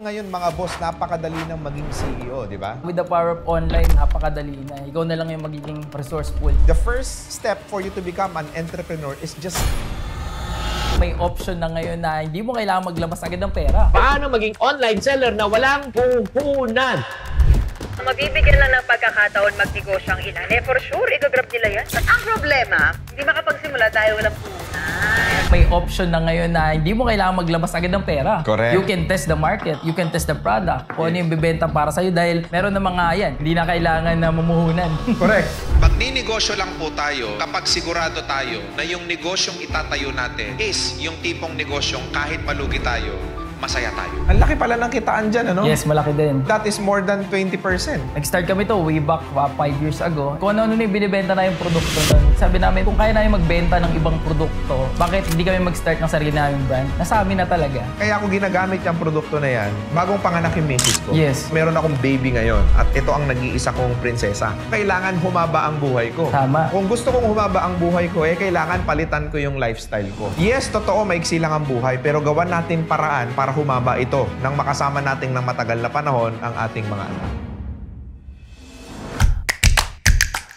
Ngayon mga boss, napakadali ng maging CEO, di ba? With the power of online, napakadali na. Ikaw na lang yung magiging resourceful. The first step for you to become an entrepreneur is just... May option na ngayon na hindi mo kailangan maglabas agad ng pera. Paano maging online seller na walang puhunan? Mabibigyan lang ng pagkakataon magnegosyo ang ilan. For sure, igagrab nila yan. At ang problema, hindi makapagsimula dahil walang puhunan. May option na ngayon na hindi mo kailangan maglabas agad ng pera. Correct. You can test the market, you can test the product, kung ano yung bibenta para sa'yo dahil meron na mga yan. Hindi na kailangan na mumuhunan. Correct. Magninegosyo lang po tayo kapag sigurado tayo na yung negosyong itatayo natin is yung tipong negosyong kahit malugi tayo, masaya tayo. Ang laki pala ng kitaan dyan, ano? Yes, malaki din. That is more than 20%. Nag-start kami to way back 5 years ago. Kung ano-ano na yung binibenta na yung produkto nun. Sabi namin, kung kaya namin magbenta ng ibang produkto, bakit hindi kami mag-start ng sarili namin brand? Nasa amin na talaga. Kaya ako ginagamit yung produkto na yan, bagong panganak yung misis ko. Yes. Meron akong baby ngayon at ito ang nag-iisa kong prinsesa. Kailangan humaba ang buhay ko. Tama. Kung gusto kong humaba ang buhay ko, kailangan palitan ko yung lifestyle ko. Yes, totoo, maiksi lang ang buhay, pero gawan natin paraan para humaba ito nang makasama natin ng matagal na panahon ang ating mga anak.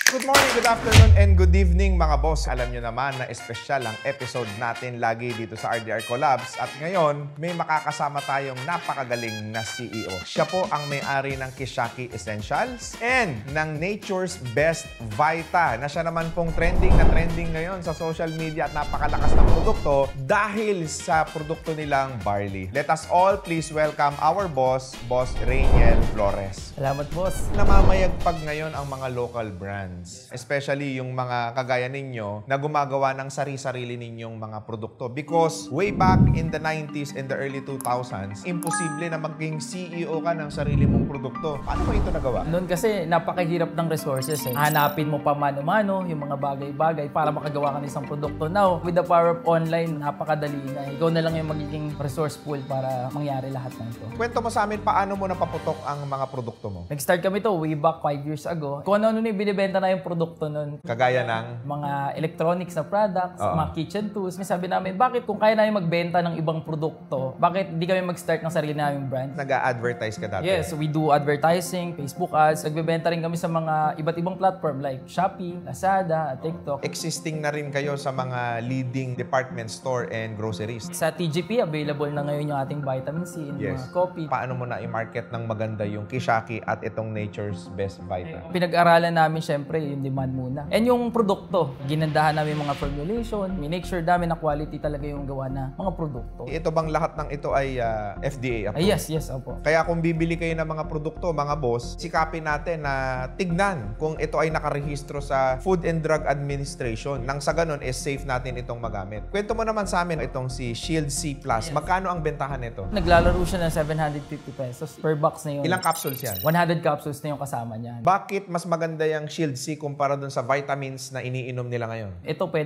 Good morning, good afternoon, and good evening mga boss. Alam nyo naman na espesyal ang episode natin lagi dito sa RDR Collabs. At ngayon, may makakasama tayong napakagaling na CEO. Siya po ang may-ari ng Kishaki Essentials and ng Nature's Best Vita na siya naman pong trending na trending ngayon sa social media at napakalakas ng produkto dahil sa produkto nilang barley. Let us all please welcome our boss, Boss Rainiel Flores. Salamat, boss. Namamayagpag ngayon ang mga local brands. Especially yung mga kagaya ninyo na gumagawa ng sari-sarili ninyong mga produkto. Because way back in the 90s and the early 2000s, imposible na maging CEO ka ng sarili mong produkto. Paano mo ito nagawa? Noon kasi napakahirap ng resources eh. Hanapin mo pa mano-mano yung mga bagay-bagay para makagawa ka ng isang produkto. Now, with the power of online, napakadali na. Ikaw na lang yung magiging resourceful para mangyari lahat ng ito. Kwento mo sa amin paano mo napaputok ang mga produkto mo. Nag-start kami to way back 5 years ago. Kung ano-ano yung binibenta na yung produkto nun. Kagaya ng... Mga electronics na products, Oo. mga kitchen tools. May sabi namin, bakit kung kaya namin magbenta ng ibang produkto, bakit hindi kami mag-start ng sarili naming brand? Nag-a-advertise ka dati. Yes, we do advertising, Facebook ads. Nagbebenta rin kami sa mga iba't ibang platform like Shopee, Lazada, TikTok. Existing na rin kayo sa mga leading department store and groceries. Sa TGP, available na ngayon yung ating vitamin C and mga coffee. Paano mo na i-market ng maganda yung Kishaki at itong Nature's Best Vita? Pinag-aralan namin syempre yung demand muna. And yung produkto, ginandahan namin mga formulation, minake sure namin na quality talaga yung gawa na mga produkto. Ito bang lahat ng ito ay FDA approved? Yes, opo. Kaya kung bibili kayo ng mga produkto, mga boss, sikapin natin na tignan kung ito ay nakarehistro sa Food and Drug Administration. Nang sa ganun, is safe natin itong magamit. Kwento mo naman sa amin itong si Shield C+. Magkano ang bentahan nito? Naglalaro siya ng 750 pesos per box na yun. Ilang capsules yan? 100 capsules na yung kasama niya. Bakit mas maganda yung Shield C kumpara dun sa vitamins na iniinom nila ngayon? Ito pwede.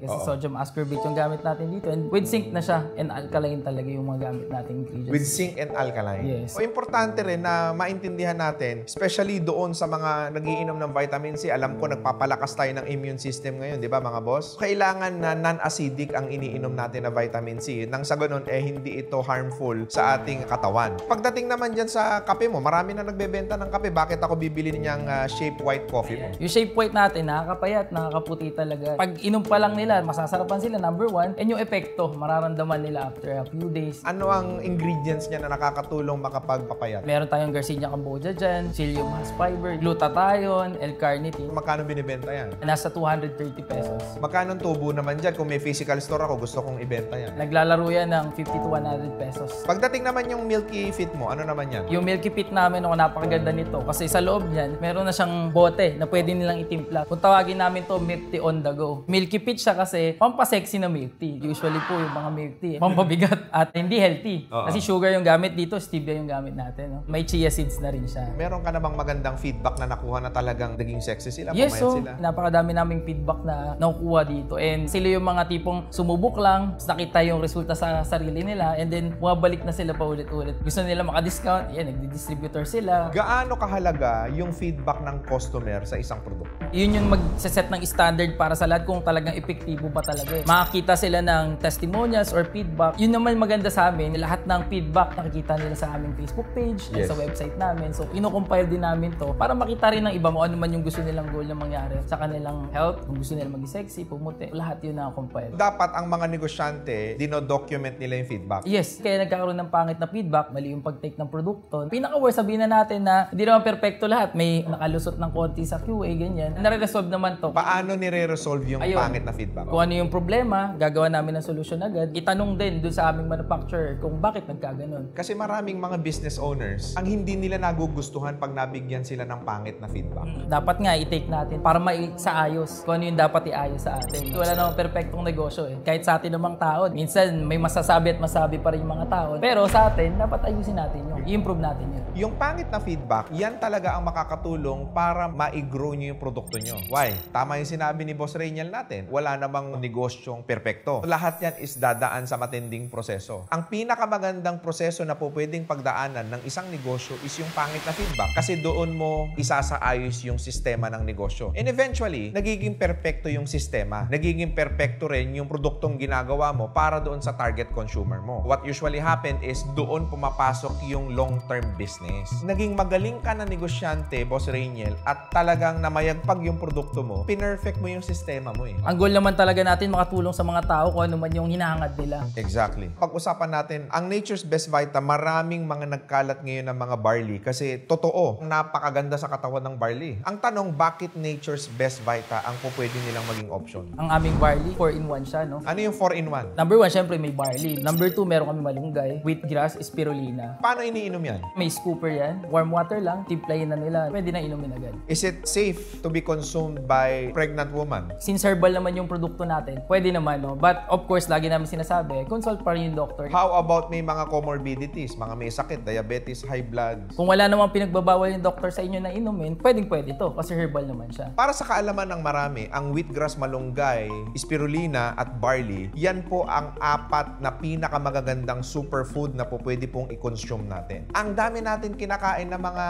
Kasi sodium ascorbate yung gamit natin dito. And with zinc na siya. And alkaline talaga yung mga gamit nating ingredients. With zinc and alkaline. Yes. O importante rin na maintindihan natin, especially doon sa mga nagiinom ng vitamin C, alam ko nagpapalakas tayo ng immune system ngayon, di ba mga boss? Kailangan na non-acidic ang iniinom natin na vitamin C. Nang sa ganun, hindi ito harmful sa ating katawan. Pagdating naman dyan sa kape mo, marami na nagbebenta ng kape. Bakit ako bibili niyang Shape White coffee mo? Yung shape white natin, nakakapayat, nakakaputi talaga. Pag inom pa lang nila, masasarapan sila, number 1. And yung epekto, mararamdaman nila after a few days. Ano ang ingredients niya na nakakatulong makapagpapayat? Meron tayong Garcinia cambogia dyan, psyllium husk fiber, glutathione, L-carnitine. Magkano binibenta yan? Nasa 230 pesos. Magkano tubo naman dyan? Kung may physical store ako, gusto kong ibenta yan. Naglalaro yan ng 50 to 100 pesos. Pagdating naman yung Milky Fit mo, ano naman yan? Yung Milky Pit namin, napakaganda nito. Kasi sa loob niyan, meron na siyang bote na pwede nilang itimpla. Kung tawagin namin to milk tea on the go. Milky Pit siya kasi pampasexy na milk tea. Usually po yung mga milk tea, pampabigat at hindi healthy. Kasi sugar yung gamit dito, stevia yung gamit natin. No? May chia seeds na rin siya. Meron ka namang magandang feedback na nakuha na talagang naging sexy sila? Yes, pumayat so sila? napakadami naming feedback na nakukuha dito. And sila yung mga tipong sumubok lang, nakita yung resulta sa sarili nila, and then bumabalik na sila pa ulit-ulit. Gusto nila maka-discount, yan, nagdi-distributor sila. Gaano kahalaga yung feedback ng customer sa isang produkto? Yun yung mag-set ng standard para sa lahat kung talagang epektibo ba talaga. Makakita sila ng testimonials or feedback. Yun naman maganda sa amin, lahat ng feedback nakikita nila sa aming Facebook page at sa website namin. So, ino-compile din namin to para makita rin ng iba mo ano man yung gusto nilang goal na mangyari sa kanilang health, kung gusto nila maging sexy, pumuti. Lahat yun na-compile. Dapat ang mga negosyante, dino-document nila yung feedback. Yes, kaya nagkakaroon ng pangit na feedback, mali yung pag-take ng produkto. Pinaka-worst, sabihin na natin na hindi naman perfecto lahat. May nakalusot ng konti sa QA, ganyan. Nare-resolve naman to. Paano nire-resolve yung Ayun. pangit na feedback? Kung ano yung problema, gagawa namin ng solusyon agad. Itanong din dun sa aming manufacturer kung bakit nagkaganon. Kasi maraming mga business owners, ang hindi nila nagugustuhan pag nabigyan sila ng pangit na feedback. Dapat nga i-take natin para maisaayos kung ano yung dapat iayos sa atin. Wala namang perfectong negosyo eh. Kahit sa atin namang tao, minsan may masasabi at masabi pa rin yung mga tao. Pero sa atin, dapat ayusin natin yun. I-improve natin yun. Yung pangit na feedback, yan talaga ang makakatulong para ma-grow nyo yung produkto nyo. Why? Tama yung sinabi ni Boss Rainiel natin. Wala namang negosyong perpekto. Lahat yan is dadaan sa matinding proseso. Ang pinakamagandang proseso na po pwedeng pagdaanan ng isang negosyo is yung pangit na feedback. Kasi doon mo isasaayos yung sistema ng negosyo. And eventually, nagiging perpekto yung sistema. Nagiging perpekto rin yung produktong ginagawa mo para doon sa target consumer mo. What usually happen is doon pumapasok yung long-term business. Naging magaling ka na negosyante, Boss Rainiel, at talagang namayagpag yung produkto mo, pinerfect mo yung sistema mo eh. Ang goal naman talaga natin makatulong sa mga tao kung ano man yung hinahangad nila. Exactly. Pag-usapan natin, ang Nature's Best Vita, maraming mga nagkalat ngayon ng mga barley kasi totoo, napakaganda sa katawan ng barley. Ang tanong, bakit Nature's Best Vita ang po pwede nilang maging option? Ang aming barley, 4-in-1 siya, no? Ano yung 4-in-1? Number 1, syempre may barley. Number 2, meron kami malunggay, wheatgrass, spirulina. Paano iniinom yan? May scooper yan. Warm water lang, timplayin na nila. Pwede na inumin agad. Is it safe to be consumed by pregnant woman? Since herbal naman yung produkto natin, pwede naman, no? But of course, lagi namin sinasabi, consult pa rin yung doctor. How about may mga comorbidities, mga may sakit, diabetes, high blood? Kung wala namang pinagbabawal yung doctor sa inyo na inumin, pwede to kasi herbal naman siya. Para sa kaalaman ng marami, ang wheatgrass, malunggay, spirulina at barley, yan po ang 4 na pinakamagagandang superfood na po pwede pong i-consume natin. Ang dami natin kinakain na mga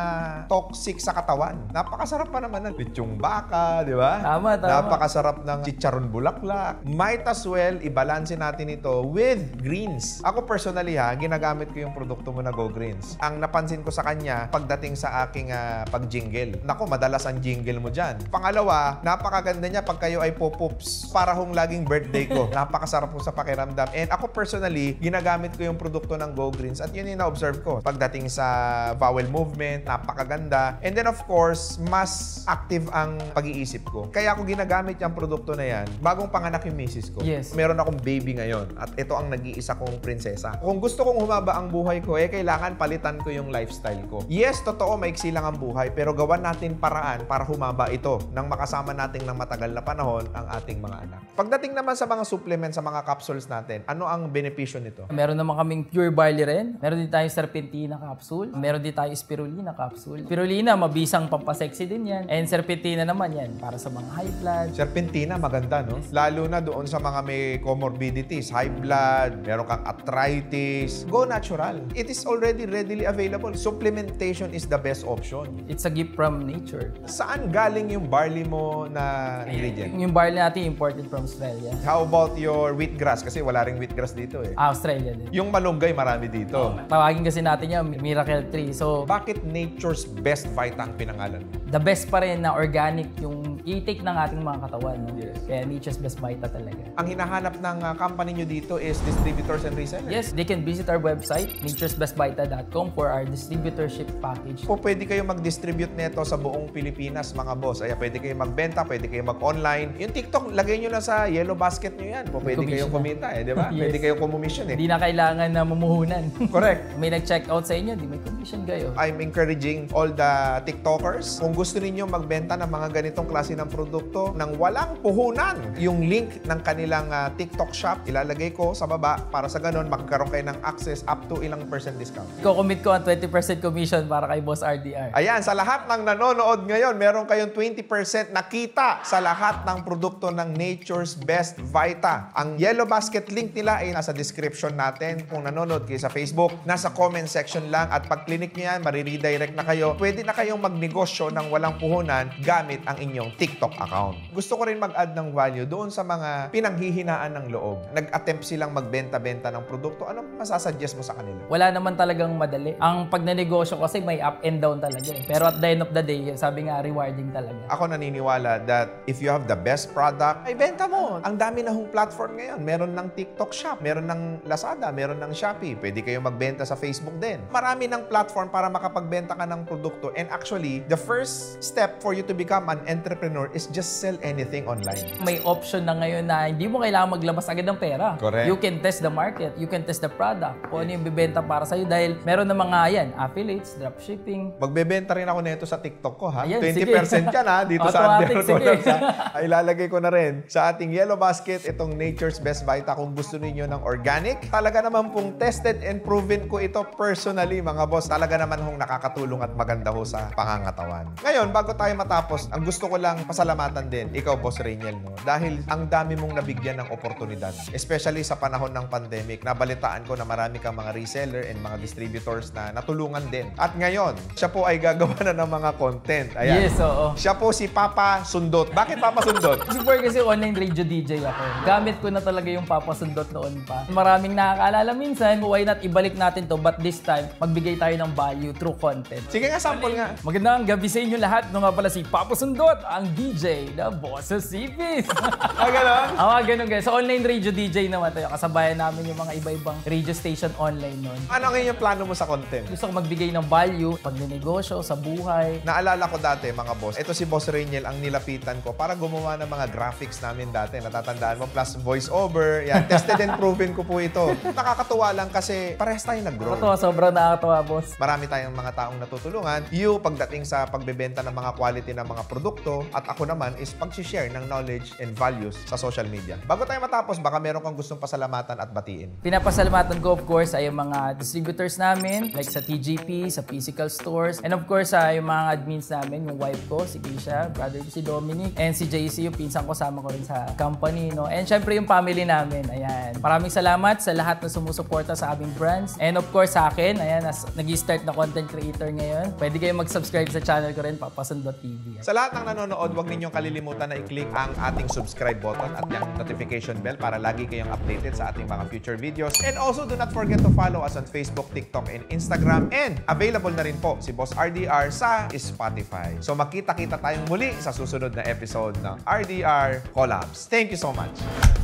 toxic sa katawan. Napakasarap pa naman ng lechong baka, di ba? Tama. Napakasarap ng chicharon bulaklak. Might as well, ibalanse natin ito with greens. Ako personally ginagamit ko yung produkto mo na Go Greens. Ang napansin ko sa kanya, pagdating sa aking pag-jingle. Nako, madalas ang jingle mo dyan. Pangalawa, napakaganda niya pag kayo ay pop-ups. Para hong laging birthday ko. Napakasarap po sa pakiramdam. And ako personally, ginagamit ko yung produkto ng Go Greens at yun yung na-observe ko. Pagdating sa vowel movement, napakaganda. And then of course, mas active ang pag-iisip ko. Kaya ako ginagamit yung produkto na yan, bagong panganak yung misis ko. Yes. Meron akong baby ngayon at ito ang nag-iisa kong prinsesa. Kung gusto kong humaba ang buhay ko, kailangan palitan ko yung lifestyle ko. Yes, totoo, maiksi lang ang buhay, pero gawan natin paraan para humaba ito nang makasama natin ng matagal na panahon ang ating mga anak. Pagdating naman sa mga supplements, sa mga capsules natin, ano ang benepisyo nito? Meron naman kaming pure barley rin. Meron din tayong serpentina capsule. Meron din tayong spirulina capsule. Spirulina, mabisang pampasexy din yan. And serpentina naman yan, para sa mga high blood. Serpentina, maganda, no? Lalo na doon sa mga may comorbidities, high blood, meron kang arthritis. Go natural. It is already readily available. Supplementation is the best option. It's a gift from nature. Saan galing yung barley mo na ingredient? Yung barley natin imported from Australia. How about your wheatgrass? Kasi wala ring wheatgrass dito eh. Australia din. Yung malunggay, marami dito. Tawagin kasi natin yan, Miracle Tree. So, Bakit Nature's Best Vita ang pinangalan mo? the best pa rin na organic yung i-take ng ating mga katawan. No? Kaya Nature's Best Vita talaga. Ang hinahanap ng company nyo dito is distributors and resellers? Yes, they can visit our website, naturesbestvita.com for our distributorship package. Po pwede kayo mag-distribute nito sa buong Pilipinas, mga boss. Ay, pwede kayo magbenta, pwede kayo mag-online. Yung TikTok, lagay nyo na sa yellow basket nyo yan. Po pwede kayong kumita di ba? Yes. Pwede kayong kumumission Hindi na kailangan na mumuhunan. Correct. May nag-check out sa inyo, di may commission kayo. I'm encouraging all the TikTokers, kung gusto ninyo magbenta ng mga ganitong klase ng produkto nang walang puhunan, yung link ng kanilang TikTok shop, ilalagay ko sa baba para sa ganun, magkaroon kayo ng access up to ilang % discount. Ko-commit ko ang 20% commission para kay Boss RDR. Ayan, sa lahat ng nanonood ngayon, meron kayong 20% na kita sa lahat ng produkto ng Nature's Best Vita. Ang yellow basket link nila ay nasa description natin. Kung nanonood kayo sa Facebook, nasa comment section lang at pag clinic nyo yan, mariredirect na kayo. Pwede na kayong magnegosyo ng walang puhunan gamit ang inyong TikTok account. Gusto ko rin mag-add ng value doon sa mga pinanghihinaan ng loob. Nag-attempt silang magbenta-benta ng produkto. Anong masasuggest mo sa kanila? Wala naman talagang madali. Ang pagnenegosyo kasi may up and down talaga eh. Pero at the end of the day, sabi nga, rewarding talaga. Ako naniniwala that if you have the best product, ay benta mo. Ang dami na hong platform ngayon. Meron ng TikTok Shop, meron ng Lazada, meron ng Shopee. Pwede kayong magbenta sa Facebook din. Marami ng platform para makapagbenta ka ng produkto. And actually, the first step for you to become an entrepreneur is just sell anything online. May option na ngayon na hindi mo kailangan maglabas agad ng pera. Correct. You can test the market, you can test the product, kung ano yung bibenta para sa'yo dahil meron na mga affiliates, dropshipping. Magbebenta rin ako nito sa TikTok ko, ha? Ayan, 20% yan, ha? Dito sa Automatic, Under Collabs, sige. ha? Ay ilalagay ko na rin sa ating yellow basket itong Nature's Best Vita kung gusto ninyo ng organic. Talaga naman pong tested and proven ko ito personally, mga boss. Talaga naman hong nakakatulong at maganda ho sa pangangatawan. Ngayon, bago tayo matapos, ang gusto ko lang pasalamatan din, ikaw, Boss Rainiel, no? Dahil ang dami mong nabigyan ng oportunidad. Especially sa panahon ng pandemic, nabalitaan ko na marami kang mga reseller and mga distributors na natulungan din. At ngayon, siya po ay gagawa na ng mga content. Ayan. Yes, oo. Siya po si Papa Sundot. Bakit Papa Sundot? Before kasi online radio DJ ako. Gamit ko na talaga yung papasundot noon pa. Maraming nakakaalala minsan, why not ibalik natin to, but this time, magbigay tayo ng value through content. Sige nga, sample nga. Magandang gabi sa inyo lahat. Nung nga pala si Papa Sundot, ang DJ na boss sa CPs. Ganon? Ganun guys. Sa online radio DJ naman tayo. Kasabayan namin yung mga iba-ibang radio station online nun. Ano ngayon yung plano mo sa content? Gusto ko magbigay ng value, pagnenegosyo, sa buhay. Naalala ko dati, mga boss, ito si Boss Rainiel ang nilapitan ko para gumawa ng mga graphics namin dati. Natatandaan mo, plus voice-over. Yan, tested and proven ko po ito. Nakakatuwa lang kasi parehas tayo nag-grow. Nakakatawa, sobrang nakakatawa, boss. Marami tayong mga taong natutulungan. You, pagdating sa pagbebenta ng mga quality ng mga produkto, at ako naman is pag-share ng knowledge and values sa social media. Bago tayo matapos, baka meron kang gustong pasalamatan at batiin. Pinapasalamatan ko, of course, ay yung mga distributors namin, like sa TGP, sa physical stores, and of course, yung mga admins namin, yung wife ko, si Keisha, brother ko si Dominic, and si JC, yung pinsan ko, sama ko rin sa company, no? And syempre, yung family namin, ayan. Maraming salamat sa lahat na sumusuporta sa aming brands. And of course, sa akin, ayan, nag-start na content creator ngayon. Pwede kayong mag-subscribe sa channel ko rin, papasundot.tv. Sa lahat ng nanonood, huwag ninyong kalilimutan na i-click ang ating subscribe button at yung notification bell para lagi kayong updated sa ating mga future videos. And also, do not forget to follow us on Facebook, TikTok, and Instagram. And available na rin po si Boss RDR sa Spotify. So magkita-kita tayong muli sa susunod na episode ng RDR Collabs. Thank you so much!